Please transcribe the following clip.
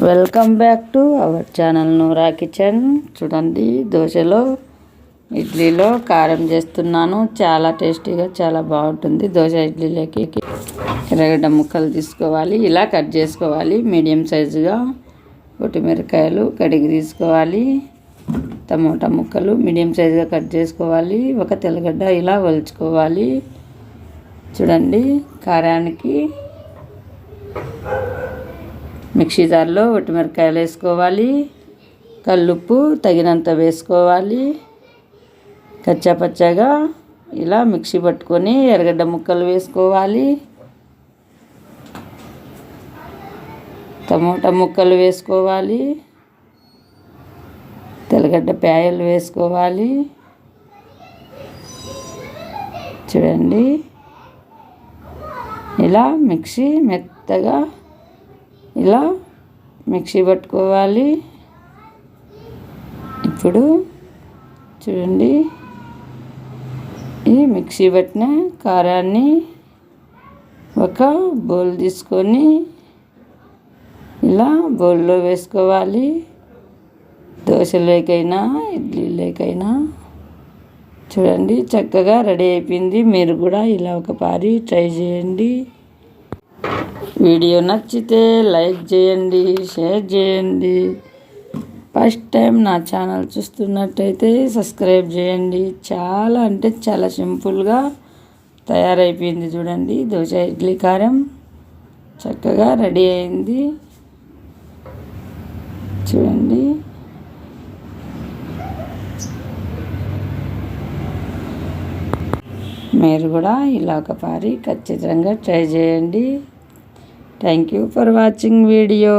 Welcome back to our channel Noora kitchen. చూడండి, దోశలో ఇడ్లీలో కారం చేస్తున్నాను. చాలా టేస్టీగా చాలా బాగుంటుంది. దోశ ఇడ్లీలోకి ఎర్రగడ్డ ముక్కలు తీసుకోవాలి, ఇలా కట్ చేసుకోవాలి మీడియం సైజుగా. మిరపకాయలు కడిగి తీసుకోవాలి. టమోటా ముక్కలు మీడియం సైజుగా కట్ చేసుకోవాలి. ఒక తెల్లగడ్డ ఇలా ఒలుచుకోవాలి. చూడండి, కారానికి మిక్సీ జార్లో మిరపకాయలు వేసుకోవాలి. కల్లుప్పు తగినంత వేసుకోవాలి. కచ్చాపచ్చాగా ఇలా మిక్సీ పట్టుకొని ఎర్రగడ్డ ముక్కలు వేసుకోవాలి. టమోటా ముక్కలు వేసుకోవాలి. తెల్లగడ్డ ప్యాయలు వేసుకోవాలి. చూడండి, ఇలా మిక్సీ మెత్తగా ఇలా మిక్సీ పట్టుకోవాలి. ఇప్పుడు చూడండి, ఈ మిక్సీ పట్టిన కారాన్ని ఒక బౌల్ తీసుకొని ఇలా బౌల్లో వేసుకోవాలి. దోశలోకైనా ఇడ్లీలోకైనా. చూడండి, చక్కగా రెడీ అయిపోయింది. మీరు కూడా ఇలా ఒకసారి ట్రై చేయండి. వీడియో నచ్చితే లైక్ చేయండి, షేర్ చేయండి. ఫస్ట్ టైం నా ఛానల్ చూస్తున్నట్టయితే సబ్స్క్రైబ్ చేయండి. చాలా అంటే చాలా సింపుల్గా తయారైపోయింది. చూడండి, దోశ ఇడ్లీ కారం చక్కగా రెడీ అయింది. చూడండి, మీరు కూడా ఇలా ఒకసారి ఖచ్చితంగా ట్రై చేయండి. Thank you for watching video.